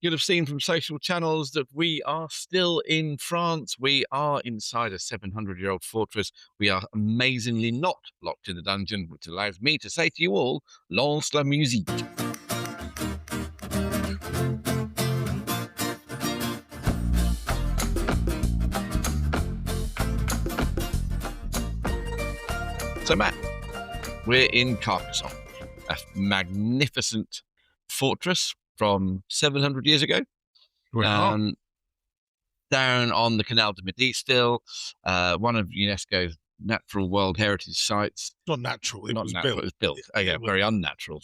You'll have seen from social channels that we are still in France. We are inside a 700-year-old fortress. We are amazingly not locked in the dungeon, which allows me to say to you all, lance la musique. So, Matt, we're in Carcassonne, a magnificent fortress from 700 years ago. Down on the Canal de Midi still, one of UNESCO's natural World Heritage Sites. Not natural, it was built. It was built. Oh, yeah, very unnatural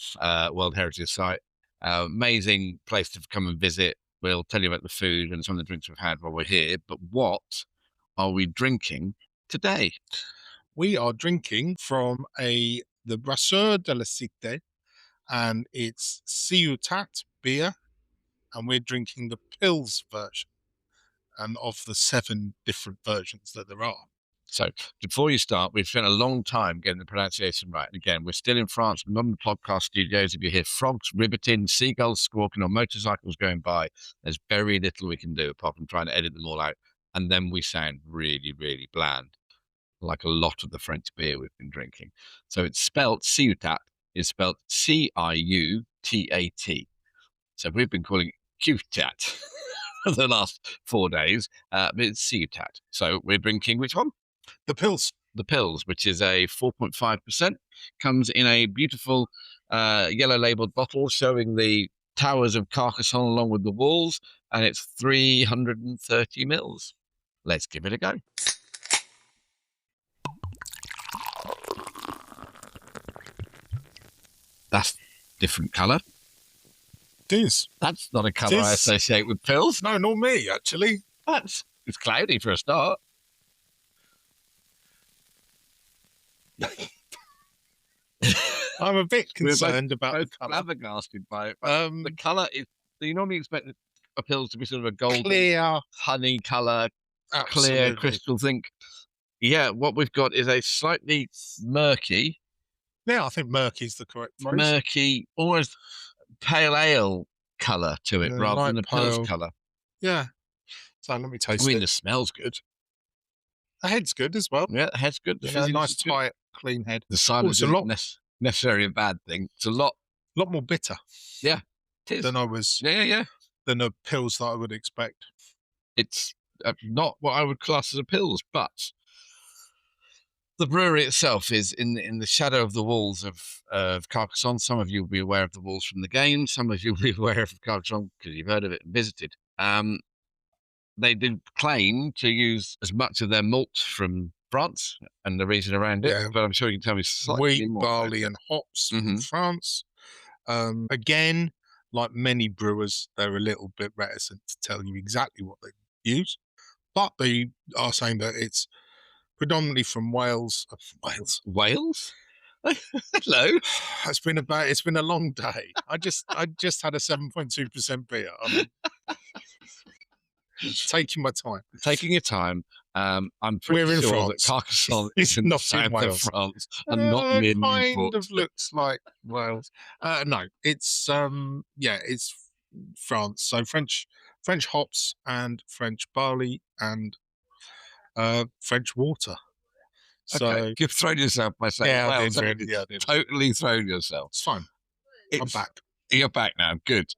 World Heritage Site. Amazing place to come and visit. We'll tell you about the food and some of the drinks we've had while we're here. But what are we drinking today? We are drinking from the Brasseurs de la Cité, and it's Ciutat beer, and we're drinking the Pils version, and of the 7 different versions that there are. So before you start, we've spent a long time getting the pronunciation right. And again, we're still in France, not in the podcast studios. If you hear frogs ribbiting, seagulls squawking, or motorcycles going by, there's very little we can do apart from trying to edit them all out. And then we sound really, really bland, like a lot of the French beer we've been drinking. So it's spelt, Ciutat is spelled C-I-U-T-A-T. So we've been calling it Ciutat for the last 4 days, but it's Ciutat. So we're drinking which one? The Pils. The Pils, which is a 4.5%, comes in a beautiful yellow labelled bottle showing the towers of Carcassonne along with the walls, and it's 330 mils. Let's give it a go. That's different colour. It is. That's not a colour I associate with Pils. No, nor me, actually. It's cloudy for a start. I'm a bit concerned about the colour. Flabbergasted by it. The colour is, you normally expect a Pils to be sort of a golden, clear, honey colour, absolutely. Clear crystal zinc. Yeah, what we've got is a slightly murky. Yeah, I think murky is the correct phrase. Murky, almost pale ale colour to it, rather than a Pils colour. Yeah. So let me taste it. I mean, the smell's good. The head's good as well. Yeah, the head's good. The nice, tight, clean head. The silence isn't necessarily a bad thing. It's a lot more bitter. Yeah, it is. Than I was. Yeah. Than a Pils that I would expect. It's not what I would class as a Pils, but the brewery itself is in the shadow of the walls of Carcassonne. Some of you will be aware of the walls from the game. Some of you will be aware of Carcassonne because you've heard of it and visited. They did claim to use as much of their malt from France and the region around it, but I'm sure you can tell me slightly wheat, more. barley, and hops from France. Again, like many brewers, they're a little bit reticent to tell you exactly what they use, but they are saying that it's predominantly from Wales. Wales? Hello. It's been a long day. I just had a 7.2% beer. Taking my time. Taking your time. I'm pretty sure France. that Carcassonne is in not the south of France and it not near kind Newport. of looks like Wales. No, it's it's France. So French hops and French barley and French water. So okay. You've thrown yourself by saying Wales. I did. Totally thrown yourself. It's fine. I'm back. You're back now. Good.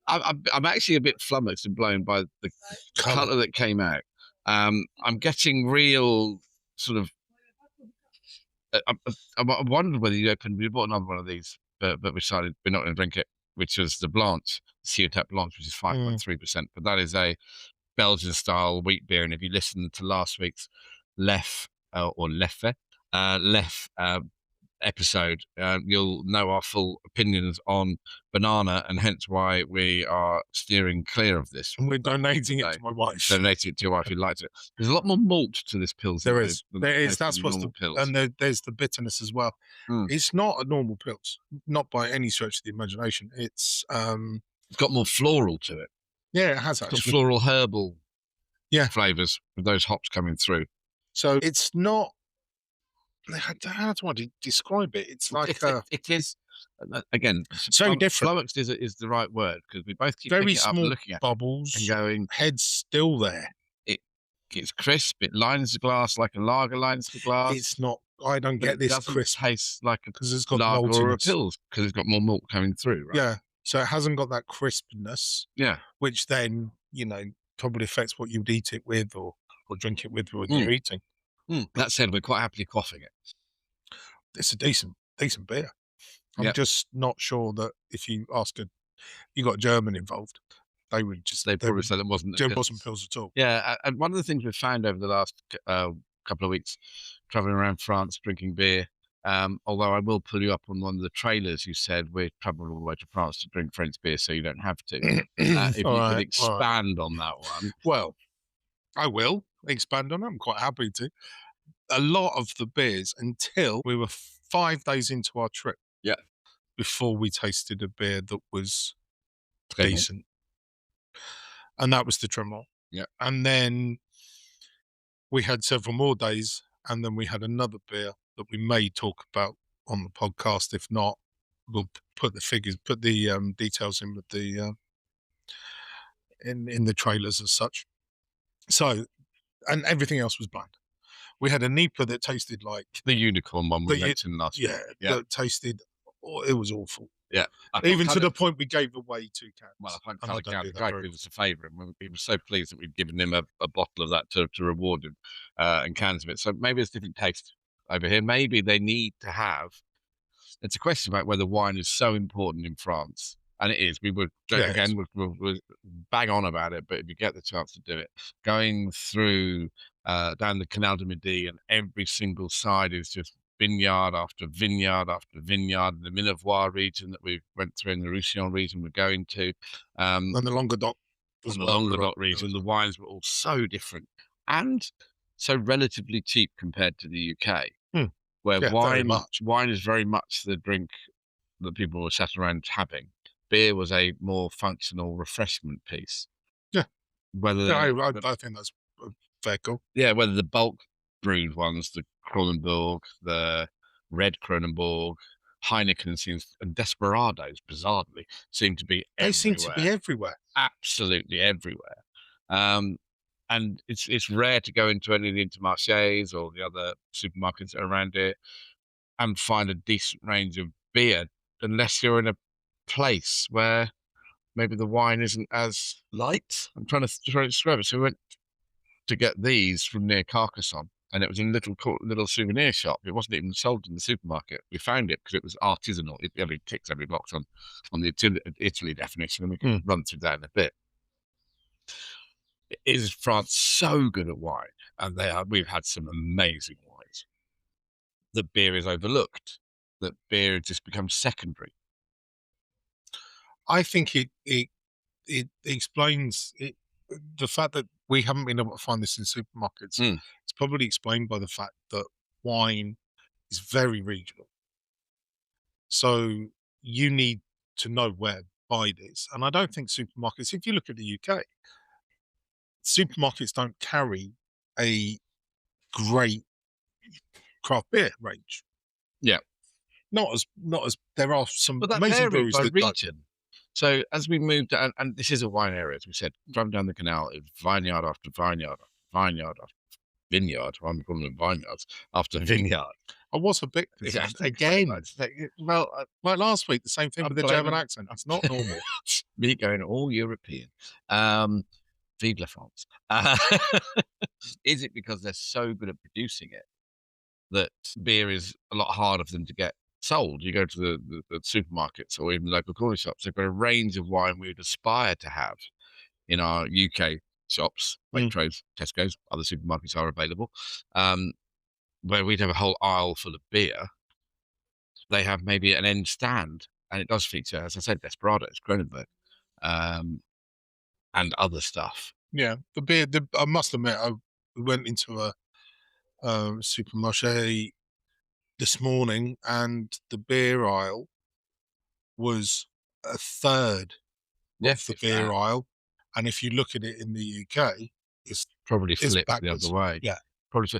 I'm actually a bit flummoxed and blown by the colour that came out. I'm getting real sort of. I wondered whether we bought another one of these, but we decided we're not going to drink it, which was the Blanche, Ciutat Blanche, which is 5.3%. But that is a Belgian style wheat beer. And if you listen to last week's Lef episode, you'll know our full opinions on banana and hence why we are steering clear of this. And we're donating it to my wife. Donating it to your wife who likes it. There's a lot more malt to this Pils. There is. That's what's the Pils. And there's the bitterness as well. It's not a normal Pils, not by any stretch of the imagination. It's got more floral to it. Yeah, it has actually. Got floral herbal flavours with those hops coming through. So it's not I don't know how to describe it. It's like it is again. it's very different. Flummoxed is the right word, because we both keep Very picking it up, small looking at bubbles, it and going, head's still there. it's crisp. It lines the glass like a lager lines the glass. It's not. I don't but get it this doesn't crisp taste like a because it's got lager or a maltiness. Pils, because it's got more malt coming through, right? Yeah, so it hasn't got that crispness. Yeah, which then probably affects what you'd eat it with or drink it with when you're eating. That said, we're quite happily quaffing it. It's a decent beer. I'm just not sure that if you got a German involved, they probably said it wasn't Pils at all. Yeah, and one of the things we've found over the last couple of weeks, traveling around France drinking beer, although I will pull you up on one of the trailers, you said we're traveling all the way to France to drink French beer, so you don't have to. If you could expand on that one. Well, I will expand on it. I'm quite happy to. A lot of the beers, until we were 5 days into our trip, before we tasted a beer that was decent, and that was the Tremont. Yeah, and then we had several more days, and then we had another beer that we may talk about on the podcast. If not, we'll put the details in with the in the trailers as such. So, and everything else was bland. We had a Nipah that tasted like the unicorn one we mentioned last week. That tasted. It was awful. Yeah, even to the point we gave away 2 cans. Well, the guy did us a favour, and we were so pleased that we'd given him a bottle of that to reward him, and cans of it. So maybe it's different taste over here. Maybe they need to have. It's a question about whether wine is so important in France, and it is. We would again we'll bang on about it, but if you get the chance to do it, going through down the Canal de Midi, and every single side is just vineyard after vineyard after vineyard, in the Minervois region that we went through, in the Roussillon region we're going to, and the Languedoc, region, the wines were all so different and so relatively cheap compared to the UK, where wine is very much the drink that people were sat around having. Beer was a more functional refreshment piece. Yeah, I think that's a fair call. Yeah, whether the bulk brewed ones, the Kronenbourg, the Red Kronenbourg, Heineken and Desperados, bizarrely, seem to be everywhere. They seem to be everywhere. Absolutely everywhere. And it's rare to go into any of the Intermarchés or the other supermarkets around it and find a decent range of beer, unless you're in a place where maybe the wine isn't as light. I'm trying to describe it. So we went to get these from near Carcassonne, and it was in a little souvenir shop. It wasn't even sold in the supermarket. We found it because it was artisanal. It ticks every box on the Italy definition, and we can run through that in a bit. Is France so good at wine? And we've had some amazing wines. That beer is overlooked. That beer just becomes secondary. I think it explains it. The fact that we haven't been able to find this in supermarkets, it's probably explained by the fact that wine is very regional. So you need to know where to buy this. And I don't think supermarkets, if you look at the UK, supermarkets don't carry a great craft beer range. Yeah. Not as there are some but amazing breweries by that region. So as we moved, and this is a wine area, as we said, driving down the canal, vineyard after vineyard after vineyard after vineyard. I'm calling them vineyards after vineyard. I was a bit again. Well, like last week, the same thing with the German accent. It's not normal. Me going all European. Vive la France. Is it because they're so good at producing it that beer is a lot harder for them to get sold? You go to the supermarkets or even local corner shops, they've got a range of wine we would aspire to have in our UK shops, Waitrose, Tesco's, other supermarkets are available, where we'd have a whole aisle full of beer. They have maybe an end stand, and it does feature, as I said, Desperados, Kronenbourg, and other stuff. Yeah, the beer, I must admit, I went into a supermarché this morning, and the beer aisle was a third of the beer aisle. And if you look at it in the UK, it's probably flipped the other way. Yeah, probably.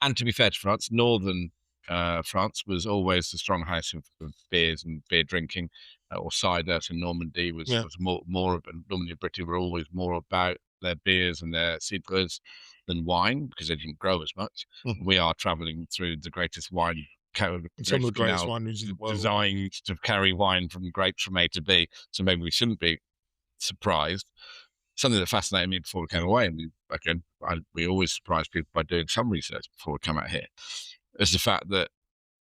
And to be fair to France, northern France was always the strong house of beers and beer drinking, or cider. So Normandy was more of, Normandy and Brittany were always more about their beers and their cidres than wine, because they didn't grow as much. We are traveling through the greatest wine. Some of the greatest wineries in the world, designed to carry wine from grapes from A to B. So maybe we shouldn't be surprised. Something that fascinated me before we came away, and we always surprise people by doing some research before we come out here, is the fact that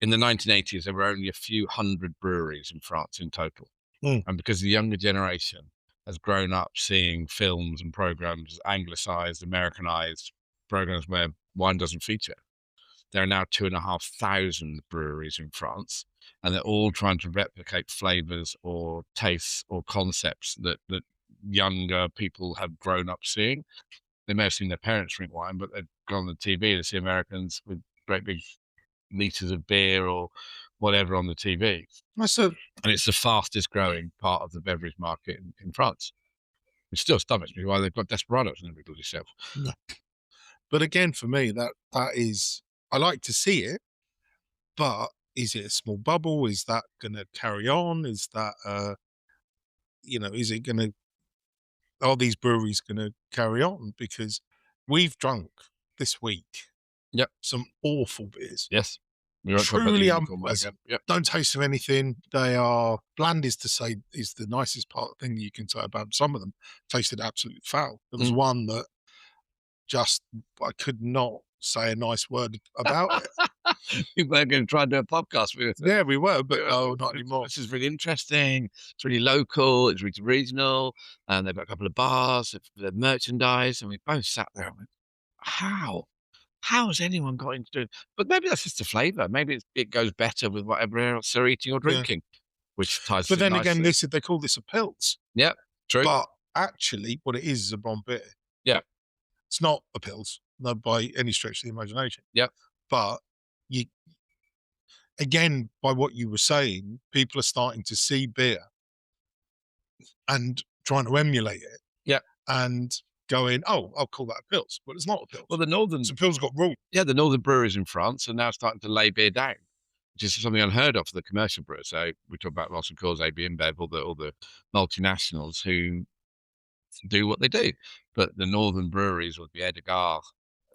in the 1980s there were only a few hundred breweries in France in total. And because the younger generation has grown up seeing films and programs, anglicized, Americanized programs where wine doesn't feature, there are now 2,500 breweries in France, and they're all trying to replicate flavors or tastes or concepts that younger people have grown up seeing. They may have seen their parents drink wine, but they've gone on the TV to see Americans with great big liters of beer or whatever on the TV. And it's the fastest growing part of the beverage market in France. It still stomachs me why they've got Desperados in every bloody shelf. No. But again, for me, that is, I like to see it, but is it a small bubble? Is that going to carry on? Is that, is it going to, are these breweries going to carry on? Because we've drunk this week some awful beers. Yes. Truly unpleasant. Don't taste of anything. They are, bland is to say, is the nicest thing you can say about some of them. Tasted absolutely foul. There was one that just, I could not say a nice word about it. We were going to try and do a podcast with it. Yeah, we were, but no, not anymore. This is really interesting. It's really local. It's really regional. And they've got a couple of bars, they've merchandise, and we both sat there and went, how has anyone got into doing? But maybe that's just a flavour. Maybe it goes better with whatever else they're eating or drinking, which ties. But then again, they call this a pils. Yeah, true. But actually, what it is a blonde beer. Yeah, it's not a pils, no, by any stretch of the imagination. Yeah, but again, by what you were saying, people are starting to see beer and trying to emulate it. Yeah, and going, oh, I'll call that a pils, but it's not a pils. Well, the pils got rules. Yeah, the northern breweries in France are now starting to lay beer down, which is something unheard of for the commercial brewers. So we talk about Molson Coors, AB InBev, all the multinationals who do what they do. But the northern breweries, or the Edgar,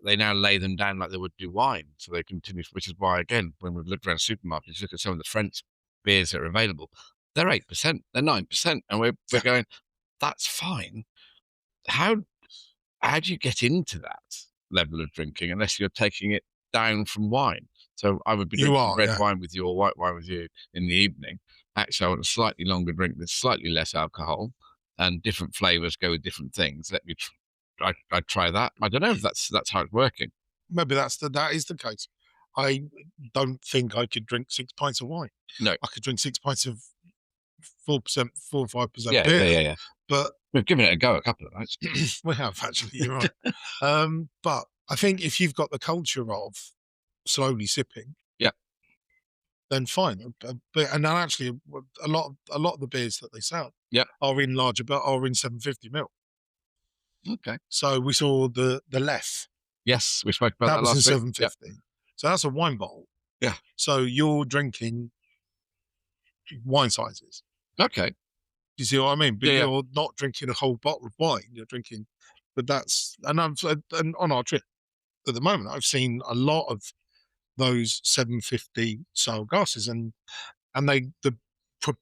they now lay them down like they would do wine. So they continue, which is why, again, when we've looked around supermarkets, look at some of the French beers that are available, they're 8%, they're 9%. And we're going, that's fine. How do you get into that level of drinking unless you're taking it down from wine? So I would be drinking red wine with you or white wine with you in the evening. Actually, I want a slightly longer drink with slightly less alcohol, and different flavors go with different things. Let me I try that. I don't know if that's how it's working. Maybe that is the case. I don't think I could drink 6 pints of wine. No, I could drink 6 pints of 4%, 4 or 5% beer. Yeah. But we've given it a go a couple of nights. We have, actually. You're right. But I think if you've got the culture of slowly sipping, then fine. And actually, a lot of the beers that they sell, are in larger, but are in 750ml. Okay. So we saw the Lef. Yes, we spoke about that was last in 750. Yep. So that's a wine bottle. Yeah. So you're drinking wine sizes. Okay. You see what I mean? But you're not drinking a whole bottle of wine. You're drinking, but that's, and on our trip at the moment, I've seen a lot of those 750 style glasses, and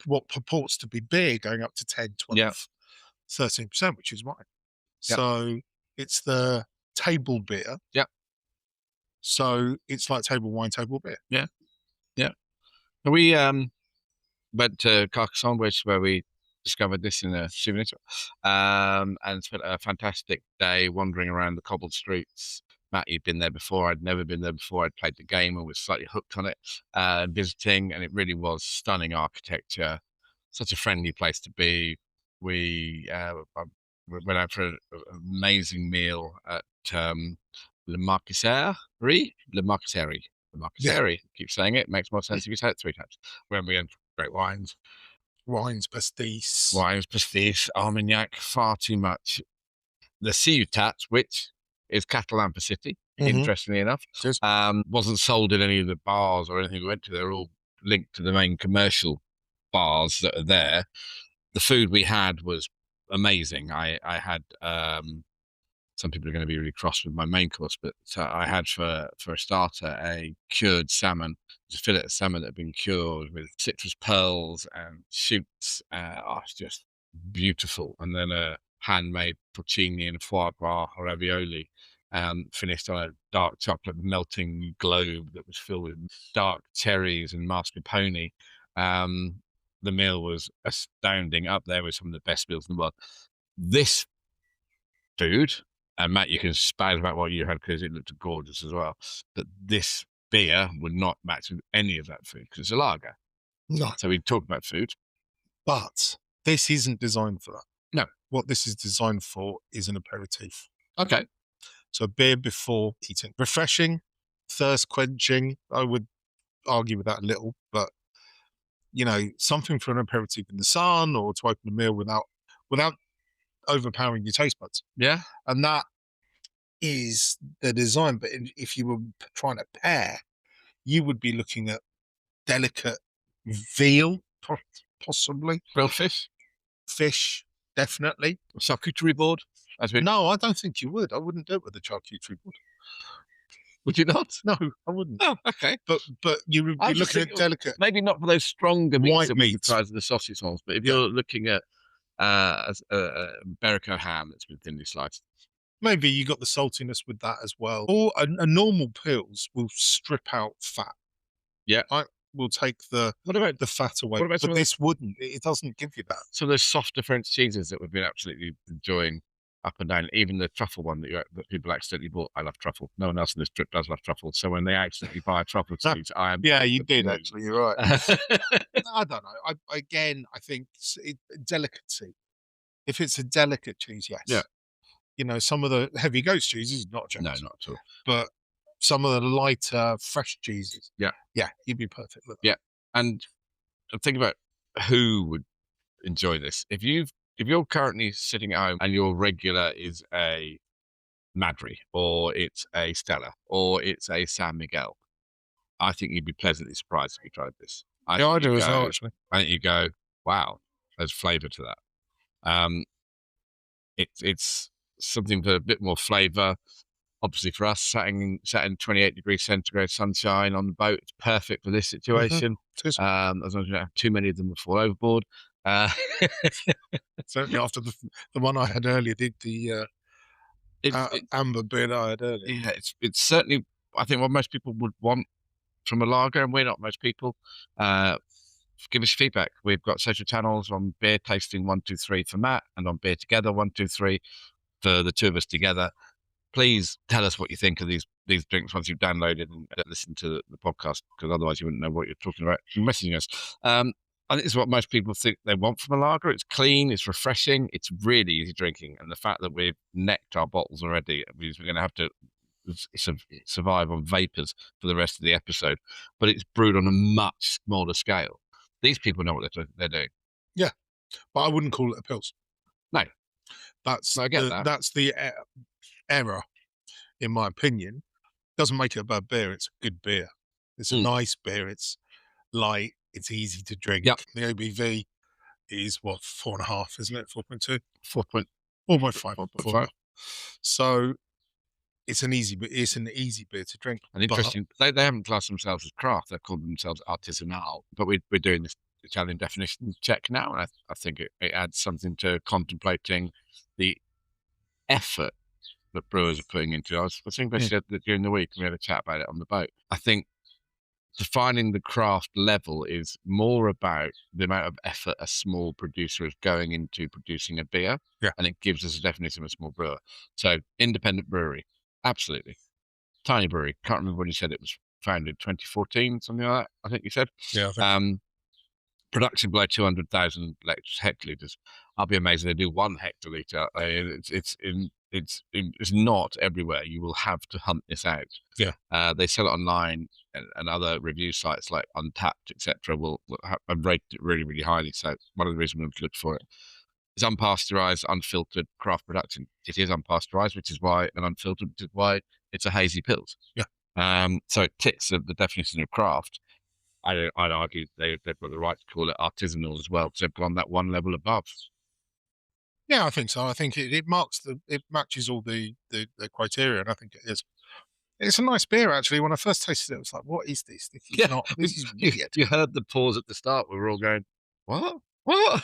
what purports to be beer going up to 10, 12, 13%, which is wine. Yep. So it's the table beer. Yeah. So it's like table wine, table beer. Yeah. Yeah. We went to Carcassonne, where we discovered this in a souvenir shop, and spent a fantastic day wandering around the cobbled streets. Matt, you'd been there before. I'd never been there before. I'd played the game and was slightly hooked on it, visiting, and it really was stunning architecture. Such a friendly place to be. We went out for an amazing meal at Le Marquisserie. Keep saying it. Makes more sense if you say it 3 times. When we had great wines. Wines, pastis, Armagnac, far too much. The Ciutat, which is Catalan for City, Mhm. interestingly enough. Cheers. Wasn't sold in any of the bars or anything we went to. They're all linked to the main commercial bars that are there. The food we had was amazing. I had some people are going to be really cross with my main course, but I had for a starter a cured salmon, a fillet of salmon that had been cured with citrus pearls and shoots. It's just beautiful. And then a handmade porcini and foie gras ravioli, finished on a dark chocolate melting globe that was filled with dark cherries and mascarpone. The meal was astounding, up there with some of the best meals in the world. This food, and Matt, you can spout about what you had because it looked gorgeous as well, but this beer would not match with any of that food because it's a lager. No. So we talk about food. But this isn't designed for that. No. What this is designed for is an aperitif. Okay. So beer before eating. Refreshing, thirst quenching. I would argue with that a little, but something for an aperitif in the sun or to open a meal without overpowering your taste buds. Yeah. And that is the design. But if you were trying to pair, you would be looking at delicate veal, possibly. Grilled Fish, definitely. Charcuterie board. No, I don't think you would. I wouldn't do it with a charcuterie board. Would you not? No, I wouldn't. Oh, okay. But you would be looking at delicate. Maybe not for those stronger white meats that the sausage rolls, but if you're looking at a Berrico ham that's been thinly sliced. Maybe you got the saltiness with that as well. Or a normal Pils will strip out fat. Yeah. Will take the fat away. But this wouldn't. It doesn't give you that. So those softer French cheeses that we've been absolutely enjoying up and down, even the truffle one that people accidentally bought. I love truffle. No one else in this trip does love truffle. So when they accidentally buy a truffle cheese, I am. Yeah, you did actually. You're right. I don't know. I think delicacy. If it's a delicate cheese, yes. Yeah. Some of the heavy goat cheeses, not just. No, not at all. But some of the lighter, fresh cheeses. Yeah. Yeah, you'd be perfect with that. Yeah. And think about who would enjoy this. If you're currently sitting at home and your regular is a Madry or it's a Stella or it's a San Miguel, I think you'd be pleasantly surprised if you tried this. I do as well, actually. I think you go, wow, there's flavour to that. It's something for a bit more flavour. Obviously, for us, sat in 28 degrees centigrade sunshine on the boat, it's perfect for this situation. As long as you don't have too many of them will fall overboard. Certainly after the one I had earlier, the amber beer that I had earlier. Yeah, it's certainly, I think, what most people would want from a lager, and we're not most people. Give us feedback. We've got social channels on Beer Tasting 123 for Matt, and on Beer Together 123 for the two of us together. Please tell us what you think of these drinks once you've downloaded and listened to the podcast, because otherwise you wouldn't know what you're talking about. You're messaging us. I think this is what most people think they want from a lager. It's clean, it's refreshing, it's really easy drinking. And the fact that we've necked our bottles already means we're going to have to survive on vapors for the rest of the episode. But it's brewed on a much smaller scale. These people know what they're doing. Yeah, but I wouldn't call it a Pils. No. I get that. That's the error, in my opinion. Doesn't make it a bad beer. It's a good beer. It's a nice beer. It's light. It's easy to drink. Yep. The ABV is 4.5, isn't it? 4.2? 4.5. 4.5. So it's an easy beer to drink. And interesting, they haven't classed themselves as craft. They've called themselves artisanal. But we're doing this Italian definition check now, and I think it adds something to contemplating the effort that brewers are putting into it. I was thinking about that during the week, and we had a chat about it on the boat. I think defining the craft level is more about the amount of effort a small producer is going into producing a beer, and it gives us a definition of a small brewer. So independent brewery, absolutely. Tiny brewery, can't remember when you said it was founded, 2014, something like that, I think you said. Yeah, I think. Production below 200,000 hectolitres. I'll be amazed if they do 1 hectoliter. It's not everywhere. You will have to hunt this out. Yeah. They sell it online, and other review sites like Untapped, etc., will have rated it really, really highly. So one of the reasons we look for it. It's unpasteurized, unfiltered craft production. It is unpasteurized, which is why, and unfiltered, which is why it's a hazy pils. Yeah. So it ticks the definition of craft. I'd argue they've got the right to call it artisanal as well, because they've gone that one level above. Yeah, I think so. I think it matches all the criteria, and I think it is. It's a nice beer, actually. When I first tasted it, I was like, "What is this? This is not. This is weird." You heard the pause at the start. We were all going, "What? What?"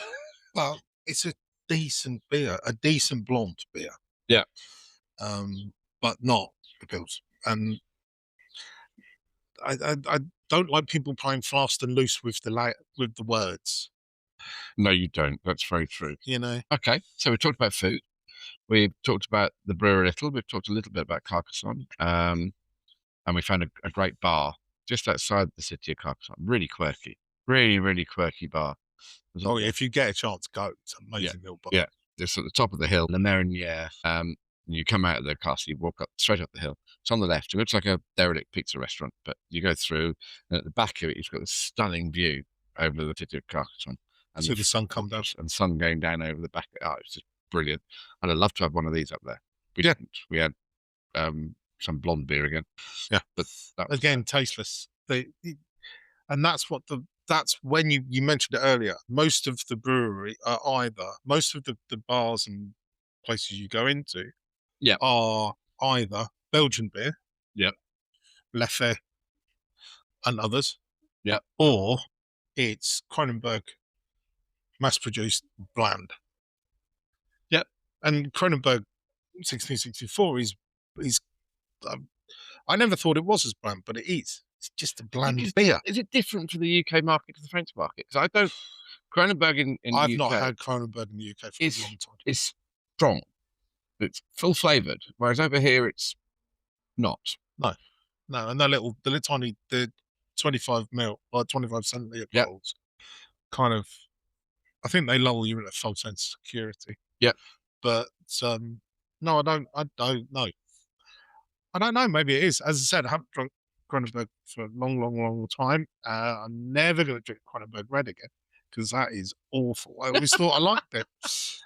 Well, it's a decent beer, a decent blonde beer. Yeah. But not the Pils. And I don't like people playing fast and loose with the words. No, you don't. That's very true. You know. Okay, so we talked about food. We've talked about the brewery a little. We've talked a little bit about Carcassonne. And we found a great bar just outside the city of Carcassonne. Really quirky. Really, really quirky bar. Oh, yeah, if you get a chance, go. It's an amazing little bar. Yeah, just at the top of the hill, and there in the air. You come out of the castle, you walk up straight up the hill. It's on the left. It looks like a derelict pizza restaurant, but you go through, and at the back of it, you've got this stunning view over the city of Carcassonne. And so the sun comes down. And sun going down over the back. Oh, it's just brilliant. I'd have loved to have one of these up there. We didn't. We had some blonde beer again. Yeah, but again, tasteless. And that's when you mentioned it earlier. Most of the brewery are most of the bars and places you go into are either Belgian beer, Leffe, and others, or it's Kronenberg mass-produced bland. And Kronenberg 1664 is I never thought it was as bland, but it is. It's just a bland beer. Is it different for the UK market to the French market? Because I don't. Kronenberg in I've the UK not had Kronenberg in the UK for a long time. It's strong. It's full flavoured, whereas over here it's not. No, and the 25 or 25 centilitre bottles, kind of. I think they lull you in a false sense of security. Yeah, but no, I don't know. I don't know. Maybe it is. As I said, I haven't drunk Kronenberg for a long time. I'm never going to drink Kronenberg Red again because that is awful. I always thought I liked it.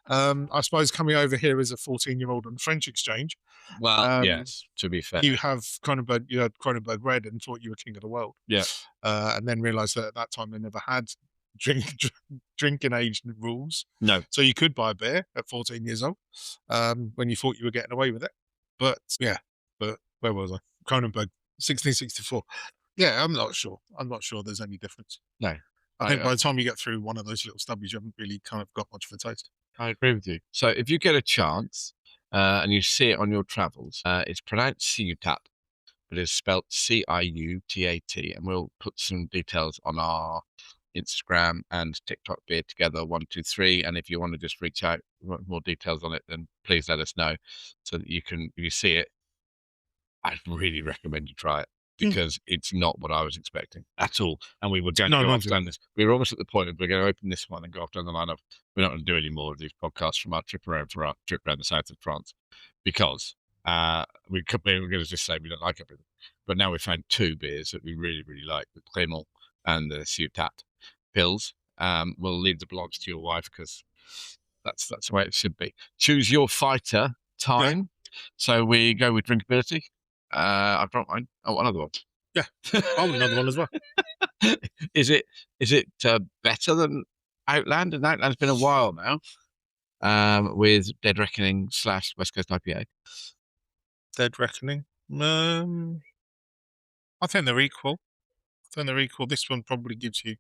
I suppose coming over here as a 14-year-old on French exchange. Well, yes, to be fair. You had Kronenberg Red and thought you were king of the world. Yeah. And then realised that at that time they never had drinking age rules. No. So you could buy a beer at 14 years old when you thought you were getting away with it. But where was I? Kronenberg 1664. Yeah, I'm not sure there's any difference. No. I think by the time you get through one of those little stubbies, you haven't really kind of got much of a taste. I agree with you. So if you get a chance and you see it on your travels, it's pronounced Ciutat, but it's spelled Ciutat, and we'll put some details on our Instagram and TikTok Beer Together 123. And if you want to just reach out, want more details on it, then please let us know so that if you see it, I'd really recommend you try it because it's not what I was expecting at all. And we were going to go off down this. We were almost at the point of we're going to open this one and go off down the line of we're not going to do any more of these podcasts from our trip around the south of France because we were going to just say we don't like everything. But now we found two beers that we really, really like, the Clément and the Ciutat Pils. We'll leave the blogs to your wife because that's the way it should be. Choose your fighter time. Yeah. So we go with drinkability. I've drunk mine. Oh, another one. Yeah, I want another one as well. Is it better than Outland? And Outland's been a while now. With Dead Reckoning / West Coast IPA. Dead Reckoning. I think they're equal. This one probably gives you.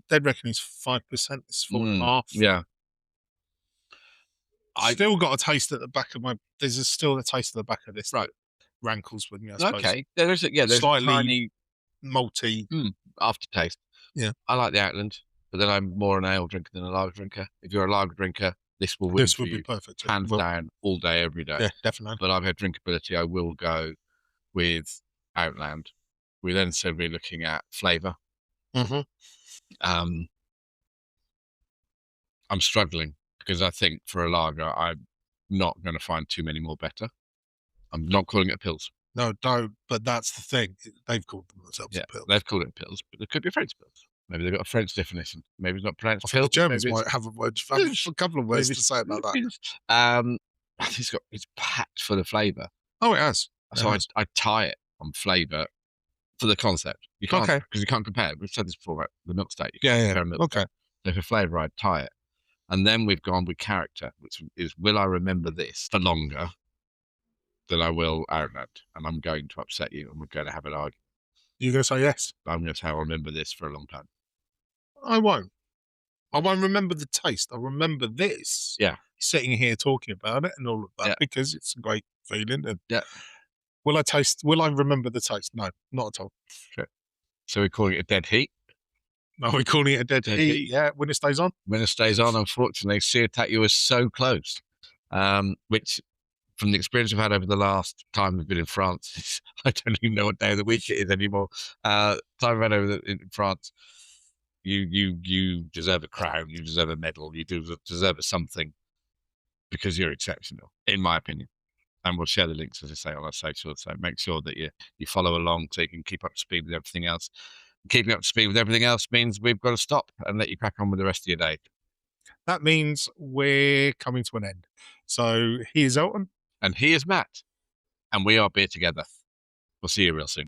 Dead Reckoning is 5%. It's 4.5%. Yeah. I still got a taste at the back of there's still a taste at the back of this. Right. Rankles with me, I suppose. Okay. There's slightly a tiny malty aftertaste. Yeah. I like the Outland, but then I'm more an ale drinker than a lager drinker. If you're a lager drinker, this will be perfect. Hands down, all day, every day. Yeah, definitely. But I've had drinkability. I will go with Outland. We then said we're looking at flavour. Mm-hmm. I'm struggling because I think for a lager, I'm not going to find too many more better. I'm not calling it a Pils. No, don't. But that's the thing. They've called themselves a Pils. They've called it a Pils, but it could be a French Pils. Maybe they've got a French definition. Maybe it's not pronounced I think the Pils. Germans Maybe might have a couple of words to say about that. It's packed full of flavour. Oh, it has. So I tie it on flavour for the concept. You can't, because you can't compare. We've said this before about the milk state. You can't compare milk state. So for flavour, I'd tie it. And then we've gone with character, which is, will I remember this for longer than I will Ireland? And I'm going to upset you, and we're going to have an argument. You're going to say yes? I'm going to say I'll remember this for a long time. I won't. I won't remember the taste. I'll remember this. Yeah. Sitting here talking about it and all of that, because it's a great feeling. And will I remember the taste? No, not at all. Okay. So we're calling it a dead heat. No, we're calling it a dead heat. Yeah, when it stays on. When it stays on, unfortunately, Ciutat, you were so close. Which, from the experience I've had over the last time we've been in France, I don't even know what day of the week it is anymore. Time I've had in France, you deserve a crown, you deserve a medal, you deserve something, because you're exceptional, in my opinion. And we'll share the links, as I say, on our socials. So make sure that you follow along so you can keep up to speed with everything else. Keeping up to speed with everything else means we've got to stop and let you crack on with the rest of your day. That means we're coming to an end. So he is Elton. And he is Matt. And we are Beer Together. We'll see you real soon.